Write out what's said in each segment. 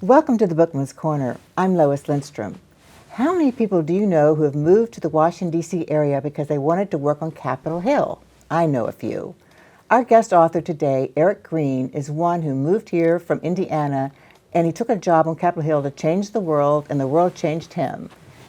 Welcome to the Bookman's Corner. I'm Lois Lindstrom. How many people do you know who have moved to the Washington, D.C. area because they wanted to work on Capitol Hill? I know a few. Our guest author today, Eric Green, is one who moved here from Indiana, and he took a job on Capitol Hill to change the world, and the world changed him.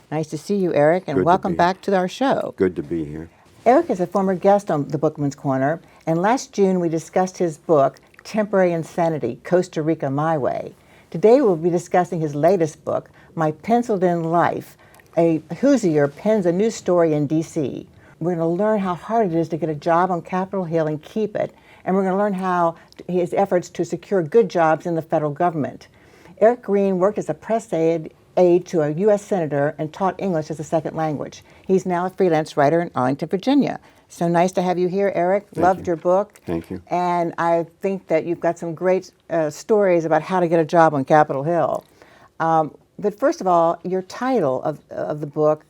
Nice to see you, Eric, and welcome back to our show. Good to be here. Eric is a former guest on the Bookman's Corner, and last June we discussed his book, Temporary Insanity, Costa Rica My Way. Today we'll be discussing his latest book, My Penciled-In Life. A Hoosier pens a new story in D.C. We're going to learn how hard it is to get a job on Capitol Hill and keep it, and we're going to learn how his efforts to secure good jobs in the federal government. Eric Green worked as a press aide to a U.S. senator and taught English as a second language. He's now a freelance writer in Arlington, Virginia. So nice to have you here, Eric. Loved your book. Thank you. And I think that you've got some great stories about how to get a job on Capitol Hill. But first of all, your title of the book,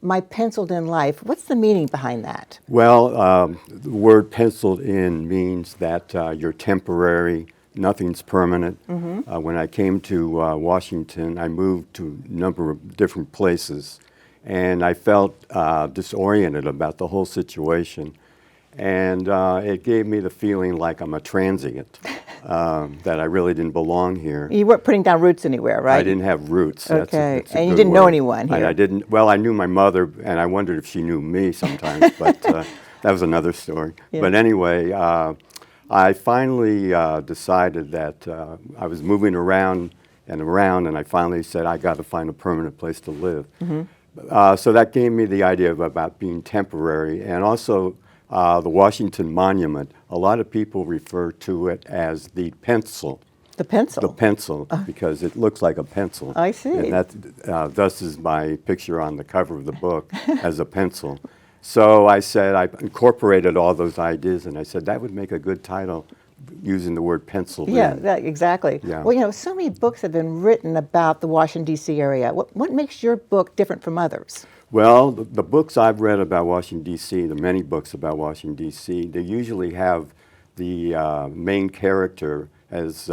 My Penciled-In Life, what's the meaning behind that? Well, the word penciled in means that you're temporary, nothing's permanent. Mm-hmm. When I came to Washington, I moved to a number of different places, and I felt disoriented about the whole situation. And it gave me the feeling like I'm a transient, that I really didn't belong here. You weren't putting down roots anywhere, right? I didn't have roots. Okay, that's a and you good didn't know word. anyone here? I didn't. Well, I knew my mother, and I wondered if she knew me sometimes, but that was another story. Yeah. But anyway, I finally decided that I was moving around, and I finally said, I got to find a permanent place to live. Mm-hmm. So that gave me the idea about being temporary, and also the Washington Monument. A lot of people refer to it as the pencil. The pencil? The pencil, because it looks like a pencil. I see. And that thus is my picture on the cover of the book as a pencil. So I said, I incorporated all those ideas, and I said that would make a good title using the word pencil. Yeah, exactly. Yeah. Well, you know, so many books have been written about the Washington, D.C. area. What makes your book different from others? Well, the books I've read about Washington, D.C., the many books about Washington, D.C., they usually have the main character as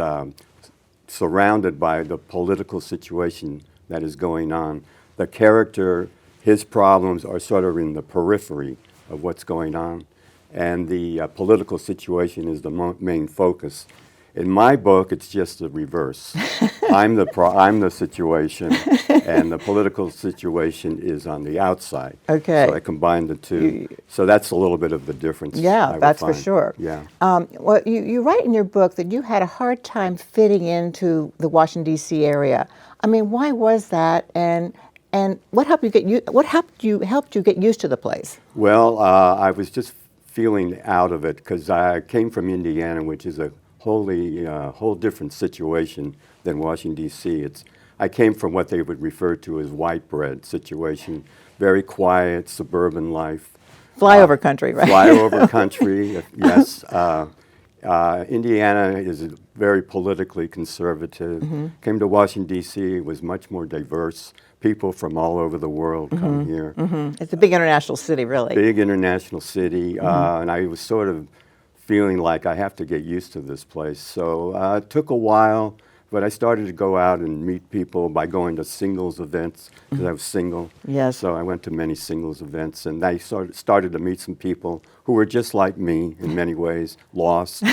surrounded by the political situation that is going on. The character, his problems are sort of in the periphery of what's going on, and the political situation is the main focus. In my book, it's just the reverse. I'm the situation, and the political situation is on the outside. Okay. So I combined the two. So that's a little bit of the difference. Yeah, that's for sure. Yeah. Well, you write in your book that you had a hard time fitting into the Washington, D.C. area. I mean, why was that? And what helped you get used to the place? Well, I was just feeling out of it because I came from Indiana, which is a whole different situation than Washington, D.C. I came from what they would refer to as white bread situation, very quiet, suburban life. Flyover country, right? Flyover country, yes. Indiana is very politically conservative. Mm-hmm. Came to Washington, D.C., it was much more diverse. People from all over the world come here. Mm-hmm. It's a big international city, really. Big international city, and I was sort of feeling like I have to get used to this place. So it took a while, but I started to go out and meet people by going to singles events, because I was single. Yes. So I went to many singles events, and I started to meet some people who were just like me in many ways, lost,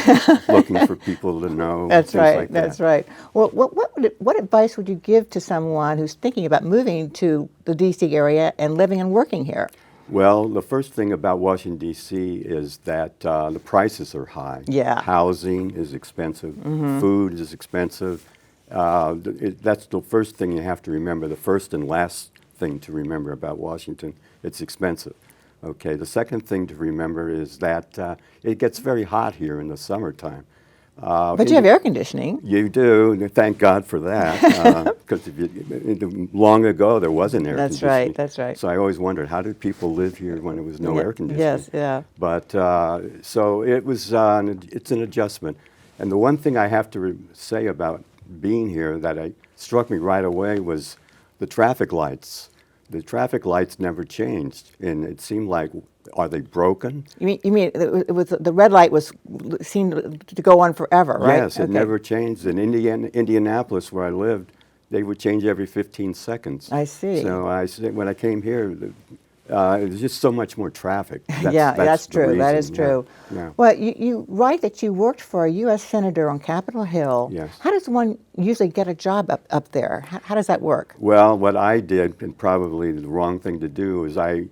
looking for people to know. That's things right. like That's that. right. Well, what advice would you give to someone who's thinking about moving to the D.C. area and living and working here? Well, the first thing about Washington, D.C. is that the prices are high. Yeah. Housing is expensive. Mm-hmm. Food is expensive. That's the first thing you have to remember, the first and last thing to remember about Washington. It's expensive. Okay. The second thing to remember is that it gets very hot here in the summertime. But you have air conditioning. You do, and thank God for that, because long ago there wasn't air That's conditioning. right, that's right. So I always wondered, how did people live here when there was no air conditioning? Yes, yeah. But so it was, it's an adjustment. And the one thing I have to say about being here that struck me right away was the traffic lights. The traffic lights never changed, and it seemed like are they broken? You mean it was the red light seemed to go on forever, right? Yes, it never changed. In Indianapolis, where I lived, they would change every 15 seconds. I see. So when I came here, it was just so much more traffic. That's the true. That reason, is true. Yeah. Well, you write that you worked for a U.S. senator on Capitol Hill. Yes. How does one usually get a job up there? How does that work? Well, what I did, and probably the wrong thing to do, is I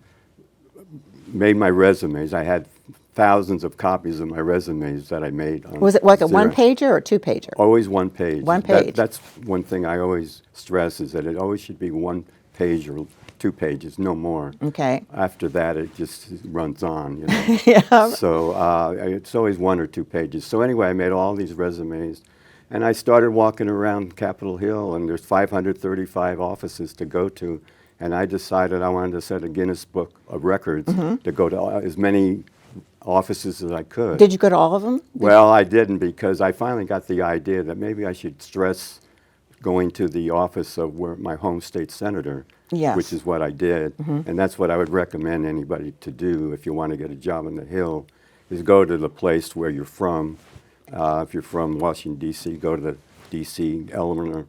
made my resumes. I had thousands of copies of my resumes that I made. Was it like a Xerox. one-pager or two-pager? Always one page. One page. That's one thing I always stress, is that it always should be one page or 2 pages, no more. Okay. After that, it just runs on, you know. Yeah. So it's always 1 or 2 pages. So anyway, I made all these resumes, and I started walking around Capitol Hill, and there's 535 offices to go to, and I decided I wanted to set a Guinness Book of Records to go to as many offices as I could. Did you go to all of them? Well, I didn't, because I finally got the idea that maybe I should stress going to the office of my home state senator, Yes. which is what I did. And that's what I would recommend anybody to do if you want to get a job on the Hill, is go to the place where you're from. If you're from Washington, D.C., go to the D.C. Eleanor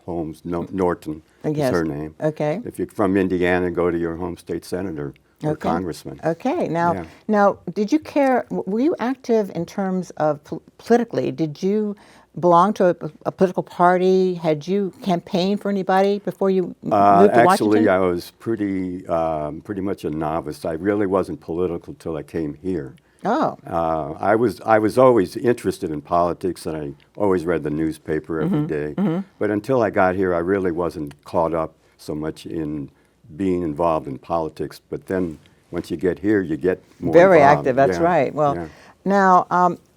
Holmes Norton is Yes. her name. Okay. If you're from Indiana, go to your home state senator or Okay. congressman. Okay. Now, Yeah. now, did you care? Were you active in terms of politically? Did you belong to a political party? Had you campaigned for anybody before you moved to Actually, Washington? I was pretty much a novice. I really wasn't political till I came here. Oh. I was always interested in politics, and I always read the newspaper every day. But until I got here, I really wasn't caught up so much in being involved in politics. But then once you get here, you get more Very involved. active, that's Yeah, right. Well, yeah. now,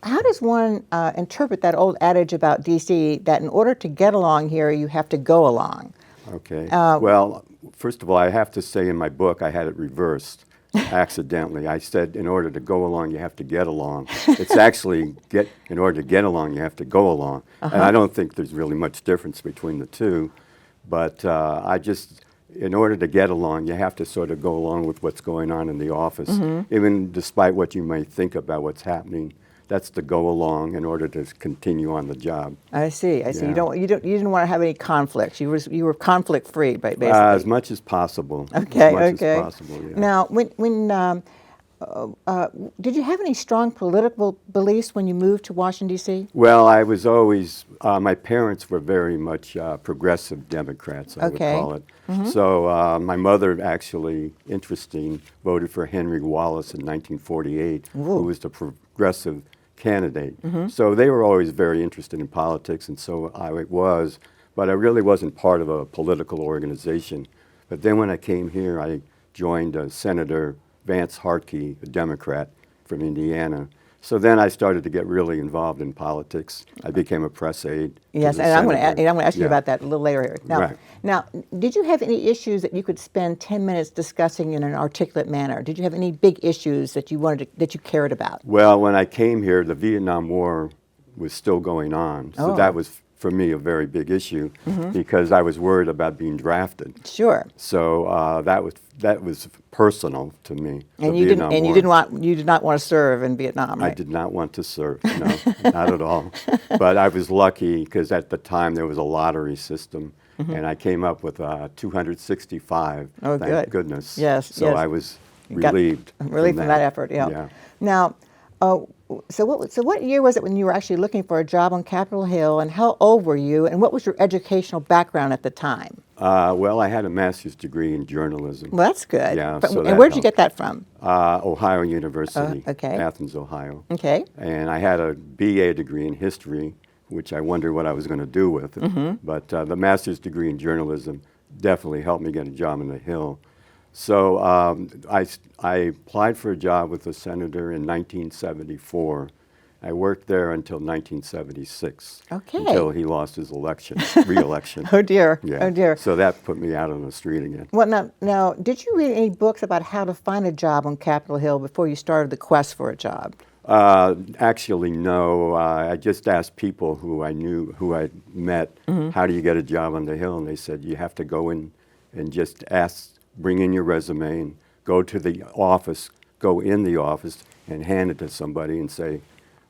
how does one interpret that old adage about D.C. that in order to get along here, you have to go along? Okay. Well, first of all, I have to say in my book, I had it reversed accidentally. I said in order to go along, you have to get along. It's actually in order to get along, you have to go along. And I don't think there's really much difference between the two. But in order to get along, you have to sort of go along with what's going on in the office, even despite what you may think about what's happening. That's the go along in order to continue on the job. I see. I see. Yeah. You didn't want to have any conflicts. You were conflict free, basically. As much as possible. Okay. As much Okay. as possible, yeah. Now, did you have any strong political beliefs when you moved to Washington D.C.? Well, I was always, my parents were very much progressive Democrats, I would Okay. call it. So my mother actually, interesting, voted for Henry Wallace in 1948, who was the progressive candidate. So they were always very interested in politics, and so I was, but I really wasn't part of a political organization. But then when I came here, I joined Senator Vance Hartke, a Democrat from Indiana. So then I started to get really involved in politics. I became a press aide. to Yes, the and I'm going senator. to ask you Yeah. about that a little later here. Now, Right. now, did you have any issues that you could spend 10 minutes discussing in an articulate manner? Did you have any big issues that you cared about? Well, when I came here, the Vietnam War was still going on. So Oh. that was, for me, a very big issue because I was worried about being drafted. Sure. So that was personal to me. And the you Vietnam War. you did not want to serve in Vietnam, I right? did not want to serve, no, not at all. But I was lucky because at the time there was a lottery system, and I came up with 265. Oh, thank good. goodness. Yes, So yes. I was Got relieved. relief from that effort, yeah. Yeah. Now, so what year was it when you were actually looking for a job on Capitol Hill, and how old were you, and what was your educational background at the time? Well, I had a master's degree in journalism. Well, that's good. Yeah, But- so and that where did you helped. get that from? Ohio University, okay. Athens, Ohio. Okay. And I had a BA degree in history, which I wondered what I was going to do with it. But the master's degree in journalism definitely helped me get a job on the Hill. So I applied for a job with the senator in 1974. I worked there until 1976. Okay. Until he lost his re-election. Oh dear. Yeah. Oh dear. So that put me out on the street again. Well, now, did you read any books about how to find a job on Capitol Hill before you started the quest for a job? Actually, no. I just asked people who I knew, who I met, how do you get a job on the Hill? And they said, you have to go in and just bring in your resume and go to the office go in the office and hand it to somebody and say,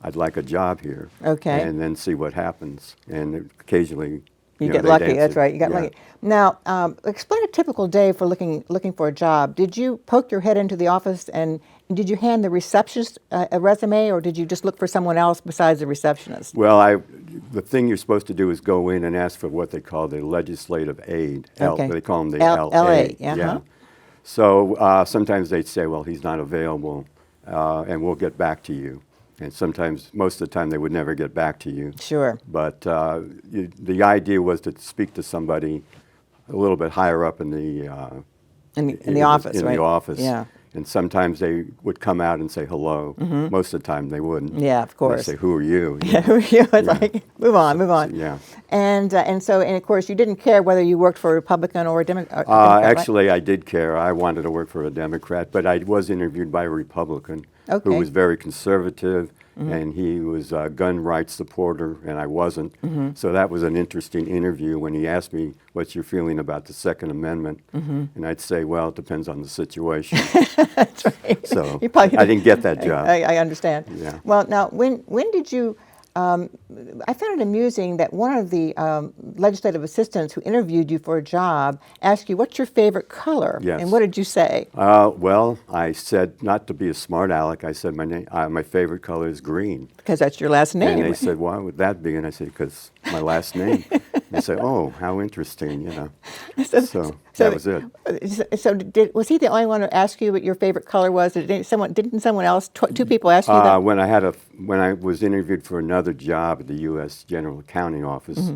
"I'd like a job here." Okay. And then see what happens. And occasionally, You know, get they'd lucky. answer. That's right. You got Yeah. lucky. Now, explain a typical day for looking for a job. Did you poke your head into the office and did you hand the receptionist a resume, or did you just look for someone else besides the receptionist? Well, the thing you're supposed to do is go in and ask for what they call the legislative aid. Okay. They call them the LA, Yeah. uh-huh. So sometimes they'd say, well, he's not available, and we'll get back to you. And sometimes, most of the time, they would never get back to you. Sure. But the idea was to speak to somebody a little bit higher up in the In the office, in right? the office. Yeah. And sometimes they would come out and say hello. Most of the time they wouldn't. Yeah, of course. They say, "Who are you?" Yeah, who are you? It's like, move on, move on. Yeah. And of course, you didn't care whether you worked for a Republican or a Democrat. Right? Actually, I did care. I wanted to work for a Democrat, but I was interviewed by a Republican who Okay. was very conservative, and he was a gun rights supporter, and I wasn't. So that was an interesting interview when he asked me, "What's your feeling about the Second Amendment?" And I'd say, "Well, it depends on the situation." That's right. So You probably I didn't get that job. I understand. Yeah. Well, now, when did you? I found it amusing that one of the legislative assistants who interviewed you for a job asked you, "What's your favorite color?" Yes. And what did you say? Well, I said, not to be a smart aleck, I said my favorite color is green. Because that's your last name. And they said, "Why would that be?" And I said, "Because my last name." They said, "Oh, how interesting," you know. So that was it. So was he the only one who asked you what your favorite color was? Or didn't someone else, two people ask you that? When I was interviewed for another job at the U.S. General Accounting Office,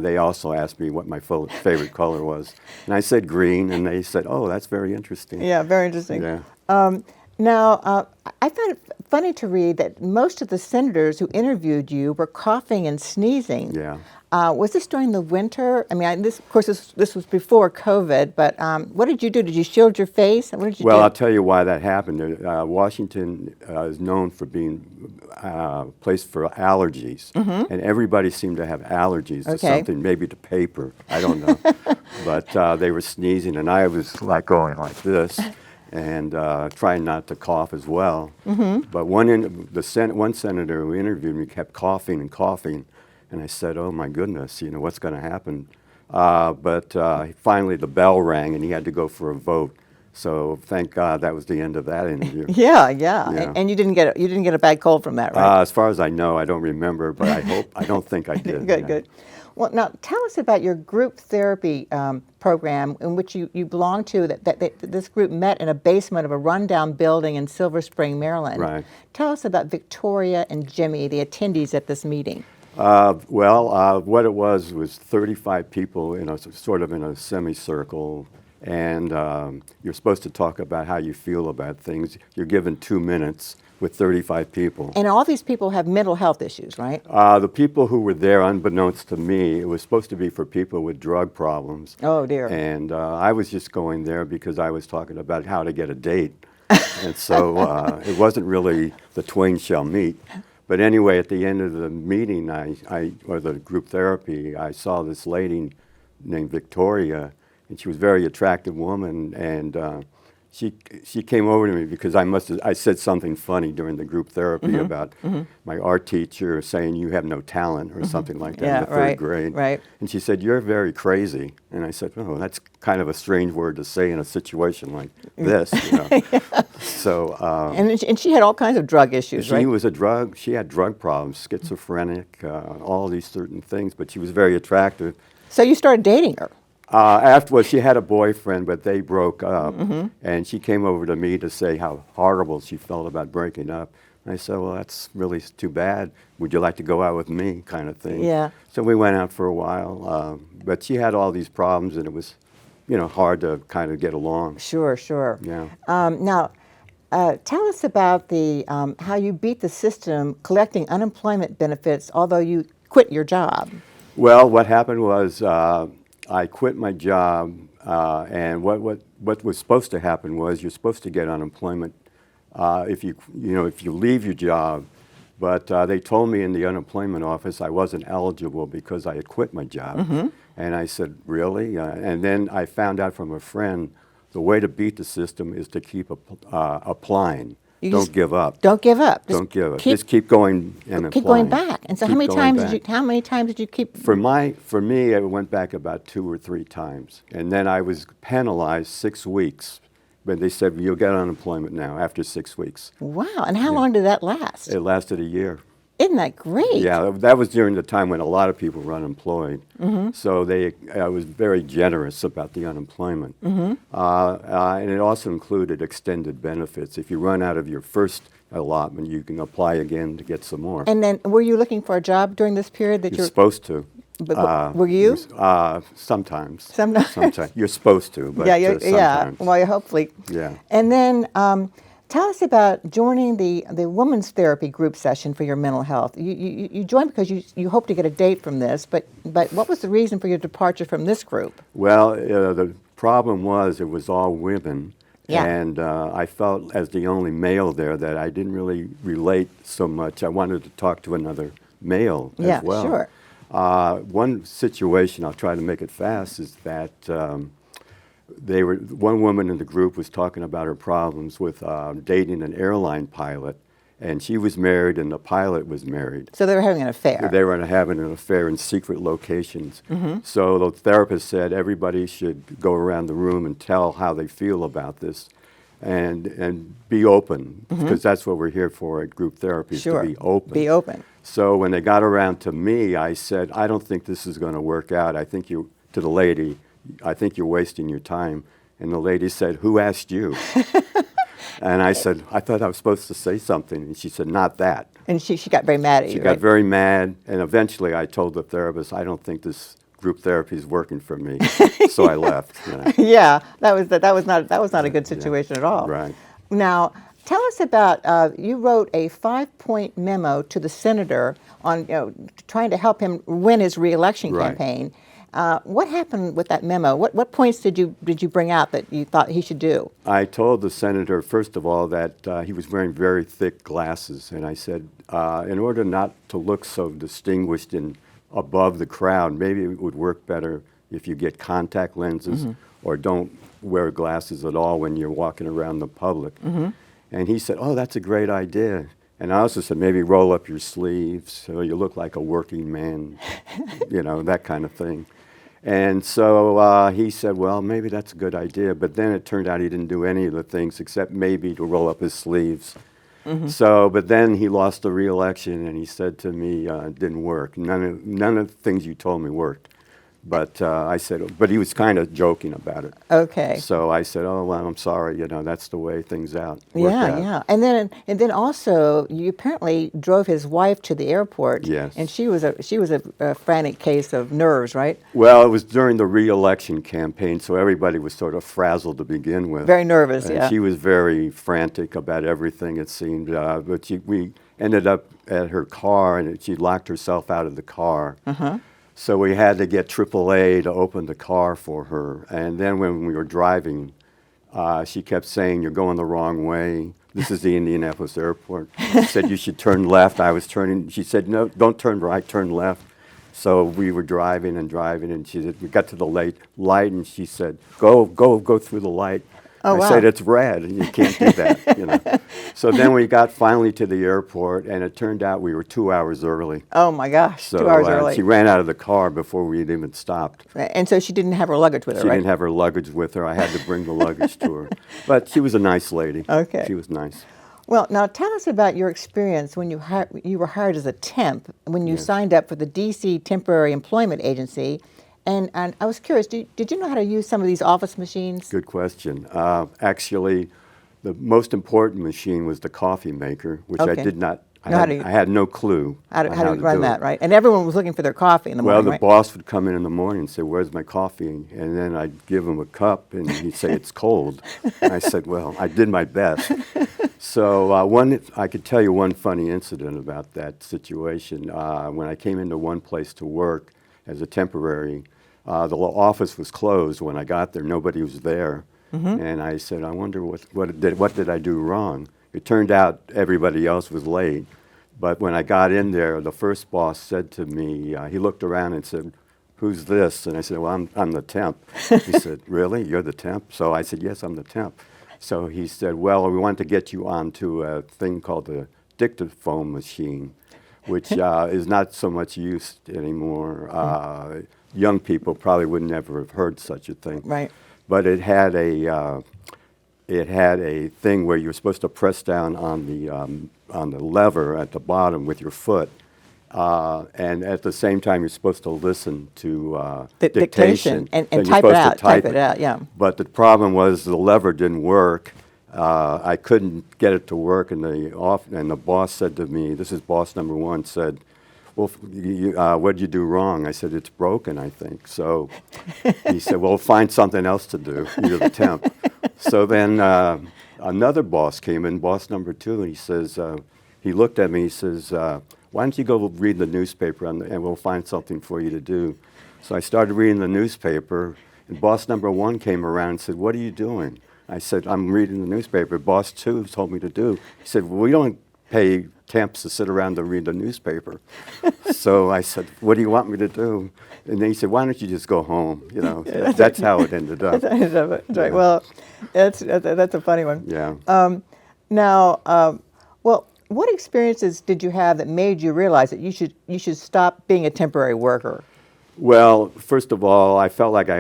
they also asked me what my favorite color was, and I said green, and they said, "Oh, that's very interesting." Yeah, very interesting. Yeah. Now, I found it funny to read that most of the senators who interviewed you were coughing and sneezing. Yeah. Was this during the winter? I mean, of course, this was before COVID, but what did you do? Did you shield your face? What did you Well, do? I'll tell you why that happened. Washington is known for being a place for allergies, and everybody seemed to have allergies to Okay. something, maybe to paper. I don't know. But they were sneezing, and I was like going like this and trying not to cough as well. But one senator who interviewed me kept coughing and coughing, and I said, "Oh my goodness, you know, what's going to happen?" But finally the bell rang, and he had to go for a vote. So thank God that was the end of that interview. Yeah. Yeah. And you didn't get a bad cold from that, right? As far as I know, I don't remember, but I don't think I did. Good, yeah. good. Well, now tell us about your group therapy program in which you belong to. That this group met in a basement of a rundown building in Silver Spring, Maryland. Right. Tell us about Victoria and Jimmy, the attendees at this meeting. What it was 35 people in a sort of in a semicircle, and you're supposed to talk about how you feel about things. You're given 2 minutes with 35 people. And all these people have mental health issues, right? The people who were there, unbeknownst to me, it was supposed to be for people with drug problems. Oh, dear. And I was just going there because I was talking about how to get a date. And so it wasn't really the twain shall meet. But anyway, at the end of the meeting, or the group therapy, I saw this lady named Victoria, and she was a very attractive woman, and she came over to me because I said something funny during the group therapy about my art teacher saying you have no talent or something like that in the third grade. Right. And she said, "You're very crazy." And I said, "Oh, that's kind of a strange word to say in a situation like this." You know? So. And she had all kinds of drug issues, right? She had drug problems, schizophrenic, all these certain things, but she was very attractive. So you started dating her. Afterwards, she had a boyfriend, but they broke up, and she came over to me to say how horrible she felt about breaking up. And I said, "Well, that's really too bad. Would you like to go out with me?" kind of thing. Yeah. So we went out for a while, but she had all these problems, and it was, hard to kind of get along. Sure. Yeah. Now, tell us about how you beat the system collecting unemployment benefits, although you quit your job. Well, what happened was I quit my job, and what was supposed to happen was you're supposed to get unemployment if you leave your job. But they told me in the unemployment office I wasn't eligible because I had quit my job. And I said, "Really?" And then I found out from a friend the way to beat the system is to keep applying. You Don't just give up. Don't give up. Don't give up. Just keep going and keep applying. going back. And so Keep how many going times back. did you keep? For me, I went back about 2 or 3 times, and then I was penalized 6 weeks. But they said, you'll get unemployment now after 6 weeks. Wow. And how long did that last? It lasted a year. Isn't that great? Yeah, that was during the time when a lot of people were unemployed. So I was very generous about the unemployment. And it also included extended benefits. If you run out of your first allotment, you can apply again to get some more. And then were you looking for a job during this period that You're supposed to. But were you? Sometimes. Sometimes. You're supposed to, but yeah. sometimes. Well, hopefully. Yeah. And then tell us about joining the women's therapy group session for your mental health. You joined because you hope to get a date from this, but what was the reason for your departure from this group? Well, the problem was it was all women. Yeah. And I felt as the only male there that I didn't really relate so much. I wanted to talk to another male as well. Sure. One situation, I'll try to make it fast, is that one woman in the group was talking about her problems with dating an airline pilot, and she was married and the pilot was married. So they were having an affair. They were having an affair in secret locations. So the therapist said everybody should go around the room and tell how they feel about this and be open, because that's what we're here for at group therapy, is Sure. to be open. Be open. So when they got around to me, I said, I don't think this is going to work out. I think to the lady, I think you're wasting your time. And the lady said, who asked you? And I said, I thought I was supposed to say something. And she said, not that. And she got very mad at you, She right? got very mad. And eventually I told the therapist, I don't think this group therapy is working for me. So I left. Yeah, that was not a good situation at all. Right. Now, tell us about you wrote a 5-point memo to the senator on trying to help him win his reelection Right. campaign. What happened with that memo? What points did you bring out that you thought he should do? I told the senator, first of all, that he was wearing very thick glasses. And I said, in order not to look so distinguished and above the crowd, maybe it would work better if you get contact lenses or don't wear glasses at all when you're walking around the public. And he said, oh, that's a great idea. And I also said, maybe roll up your sleeves so you look like a working man, that kind of thing. And so he said, well, maybe that's a good idea. But then it turned out he didn't do any of the things except maybe to roll up his sleeves. So, but then he lost the re-election, and he said to me, it didn't work. None of the things you told me worked. But I said, but he was kind of joking about it. Okay. So I said, oh, well, I'm sorry, that's the way things work out. Yeah. And then also you apparently drove his wife to the airport. Yes. And she was a frantic case of nerves, right? Well, it was during the re-election campaign, so everybody was sort of frazzled to begin with. Very nervous, And yeah. she was very frantic about everything, it seemed. But we ended up at her car, and she locked herself out of the car. So we had to get AAA to open the car for her. And then when we were driving, she kept saying, you're going the wrong way. This is the Indianapolis airport. She said, you should turn left. I was turning. She said, no, don't turn right, turn left. So we were driving, and she said, we got to the light, and she said, go through the light. Oh, I wow. said, it's red, and you can't do that. So then we got finally to the airport, and it turned out we were 2 hours early. Oh my gosh, So 2 hours early. she ran out of the car before we had even stopped. And so she didn't have her luggage with her, She right? didn't have her luggage with her. I had to bring the luggage to her. But she was a nice lady. Okay. She was nice. Well, now tell us about your experience when you were hired as a temp, when you signed up for the D.C. Temporary Employment Agency. And I was curious, did you know how to use some of these office machines? Good question. Actually, the most important machine was the coffee maker, which I Okay. did not. I Know how had, to- I had no clue How to on run do that, it. right? And everyone was looking for their coffee in the Well, morning, the right? boss would come in the morning and say, where's my coffee? And then I'd give him a cup, and he'd say, it's cold. And I said, well, I did my best. So I could tell you one funny incident about that situation. When I came into one place to work as a temporary, the office was closed when I got there. Nobody was there. And I said, I wonder what did I do wrong? It turned out everybody else was late. But when I got in there, the first boss said to me, he looked around and said, who's this? And I said, well, I'm the temp. He said, really? You're the temp? So I said, yes, I'm the temp. So he said, well, we want to get you onto a thing called the dictaphone machine, which is not so much used anymore. Young people probably would never have heard such a thing. Right. But it had a thing where you're supposed to press down on the lever at the bottom with your foot, and at the same time you're supposed to listen to dictation and you're type it supposed to out. Type it out. Yeah. But the problem was the lever didn't work. I couldn't get it to work, and the boss said to me, this is boss number one, said, well, what did you do wrong? I said, it's broken, I think. So he said, well, find something else to do. You're the temp. So then another boss came in, boss number two, and he says, he looked at me, he says, why don't you go read the newspaper and we'll find something for you to do. So I started reading the newspaper, and boss number one came around and said, what are you doing? I said, I'm reading the newspaper. Boss two told me to do. He said, well, we don't pay temps to sit around and read the newspaper. So I said, what do you want me to do? And then he said, why don't you just go home? You know, that's how it ended up. That's right. Yeah. Well, that's a funny one. Yeah. Well, what experiences did you have that made you realize that you should stop being a temporary worker? Well, first of all, I felt like I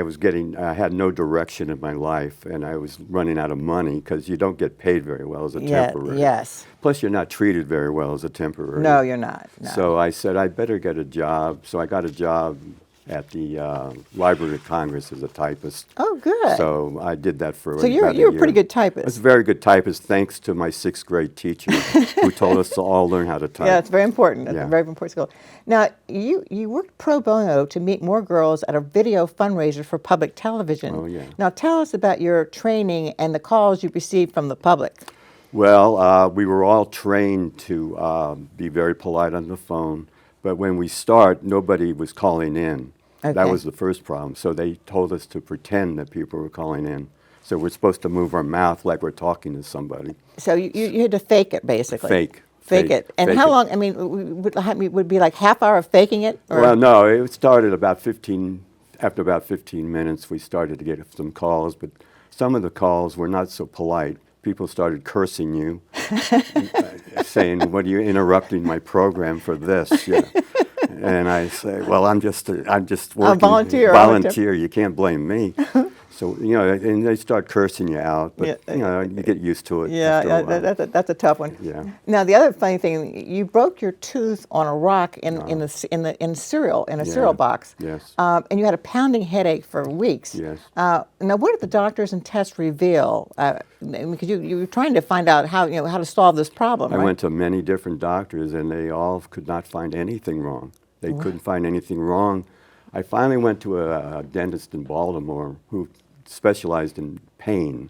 had no direction in my life, and I was running out of money because you don't get paid very well as a temporary. Yes. Plus, you're not treated very well as a temporary. No, you're not. No. So I said, I'd better get a job. So I got a job at the Library of Congress as a typist. Oh, good. So I did that for So you're a pretty good typist. I was a very good typist, thanks to my 6th grade teacher who told us to all learn how to type. Yeah, it's very important. It's Yeah. a very important skill. Now, you worked pro bono to meet more girls at a video fundraiser for public television. Oh, yeah. Now, tell us about your training and the calls you received from the public. Well, we were all trained to be very polite on the phone, but when we start, nobody was calling in. Okay. That was the first problem. So they told us to pretend that people were calling in. So we're supposed to move our mouth like we're talking to somebody. So you had to fake it, basically. Fake it. And fake how it. long, I mean, would be like half hour of faking it? Or? Well, no, it started after about 15 minutes, we started to get some calls, but some of the calls were not so polite. People started cursing you, saying, what are you interrupting my program for this? Yeah. And I say, well, I'm just working. A volunteer. Volunteer. You can't blame me. So, and they start cursing you out, but, Yeah. You get used to it. Yeah, after a while. that's a tough one. Yeah. Now, the other funny thing, you broke your tooth on a rock in a cereal box. Yes. And you had a pounding headache for weeks. Yes. Now, what did the doctors and tests reveal? Because you were trying to find out how to solve this problem. I right? went to many different doctors, and they all could not find anything wrong. They couldn't find anything wrong. I finally went to a dentist in Baltimore who specialized in pain,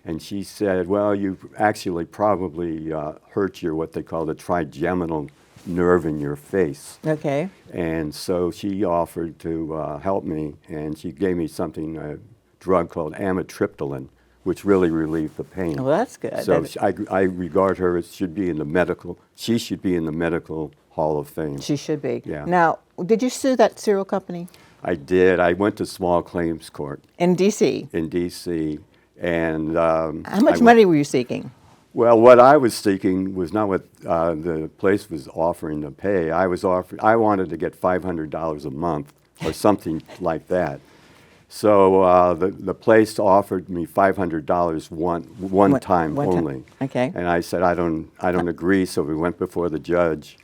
and she said, well, you actually probably hurt what they call the trigeminal nerve in your face. Okay. And so she offered to help me, and she gave me a drug called amitriptyline, which really relieved the pain. Well, that's good. So I regard her as she should be in the medical Hall of Fame. She should be. Yeah. Now, did you sue that cereal company? I did. I went to small claims court In D.C.? in D.C. and How much money were you seeking? Well, what I was seeking was not what the place was offering to pay. I wanted to get $500 a month or something like that. So the place offered me $500 one time only. Okay. And I said, I don't agree. So we went before the judge,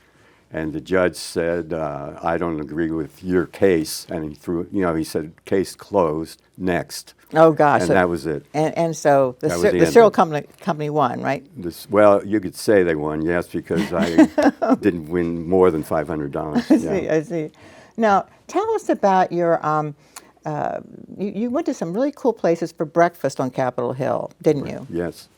and the judge said, I don't agree with your case. And he said, case closed, next. Oh, gosh. And that was it. And so the That was the end cereal of it. company won, right? Well, you could say they won, yes, because I didn't win more than $500. I see. Now, tell us about your, you went to some really cool places for breakfast on Capitol Hill, didn't you? Yes.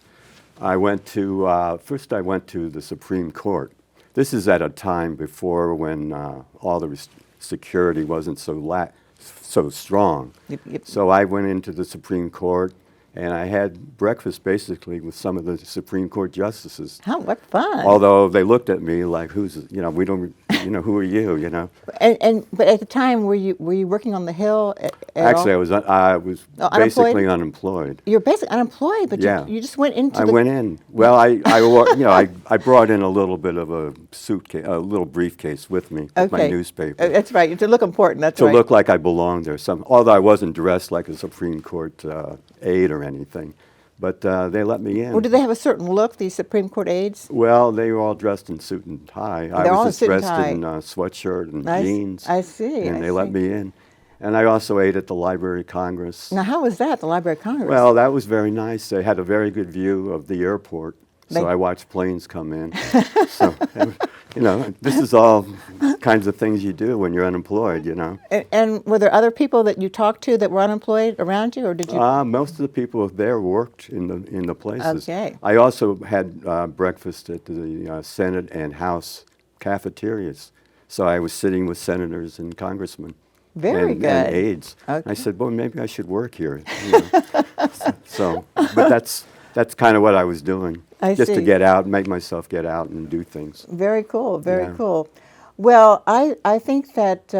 I went to, first I went to the Supreme Court. This is at a time before when all the security wasn't so strong. Yep. So I went into the Supreme Court, And I had breakfast basically with some of the Supreme Court justices. What fun! Although they looked at me like, we don't, who are you, But at the time, were you working on the Hill at Actually, all? I was basically unemployed. You're basically unemployed, but Yeah. you just went into I the. went in. Well, I brought in a little bit of a suitcase, a little briefcase with me, with my newspaper. That's right. To look important. That's to right. look like I belonged there. Although I wasn't dressed like a Supreme Court aide or anything, but they let me in. Well, do they have a certain look, these Supreme Court aides? Well, they were all dressed in suit and tie. I They're all in was just suit and dressed tie. in sweatshirt and I jeans. I see. And I they let see. me in. And I also ate at the Library of Congress. Now, how was that, the Library of Congress? Well, that was very nice. They had a very good view of the airport, so They- I watched planes come in. So, this is all kinds of things you do when you're unemployed, And were there other people that you talked to that were unemployed around you, or did you? Most of the people there worked in the places. Okay. I also had breakfast at the Senate and House cafeterias, so I was sitting with senators and congressmen. Very and good. aides. Okay. I said, well, maybe I should work here. But that's kind of what I was doing, I just to see. get out, make myself get out and do things. Very cool, very Yeah. cool. Well, I think that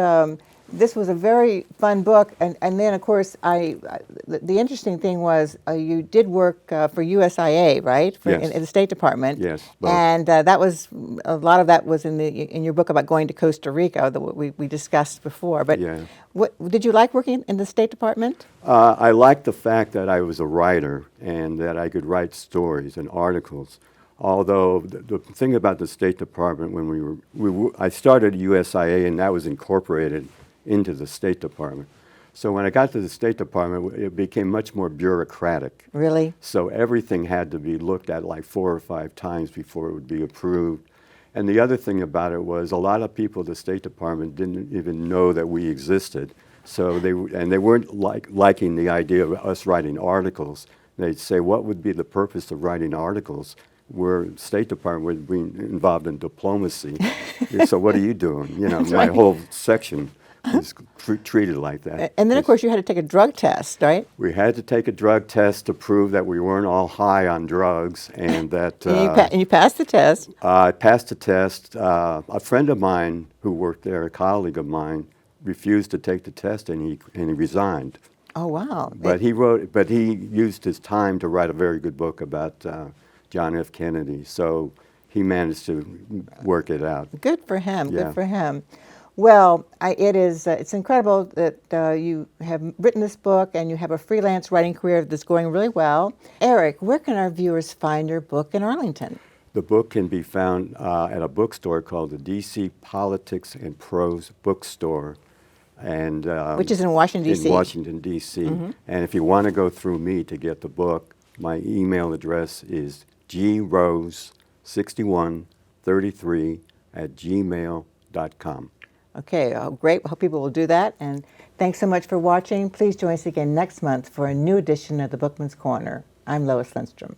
this was a very fun book, and then of course the interesting thing was you did work for USIA, right? Yes. In the State Department. Yes, both. And that was a lot of that was in your book about going to Costa Rica that we discussed before. But Yeah. what did you like working in the State Department? I liked the fact that I was a writer and that I could write stories and articles. Although the thing about the State Department, when I started USIA and that was incorporated into the State Department. So when I got to the State Department, it became much more bureaucratic. Really? So everything had to be looked at like 4 or 5 times before it would be approved. And the other thing about it was a lot of people at the State Department didn't even know that we existed. So they weren't liking the idea of us writing articles. They'd say, what would be the purpose of writing articles? Where State Department would be involved in diplomacy. So what are you doing? My whole section is treated like that. And then of course you had to take a drug test, right? We had to take a drug test to prove that we weren't all high on drugs, and that And you passed the test. I passed the test. A friend of mine who worked there, a colleague of mine, refused to take the test, and he resigned. Oh wow! But he used his time to write a very good book about John F. Kennedy. So he managed to work it out. Good for him. Yeah. Good for him. Well, it's incredible that you have written this book and you have a freelance writing career that's going really well. Eric, where can our viewers find your book in Arlington? The book can be found at a bookstore called the DC Politics and Prose Bookstore, and Which is in Washington, D.C. In Washington, D.C. And if you want to go through me to get the book, my email address is grose6133@gmail.com. Okay, great. I hope people will do that. And thanks so much for watching. Please join us again next month for a new edition of the Bookman's Corner. I'm Lois Lindstrom.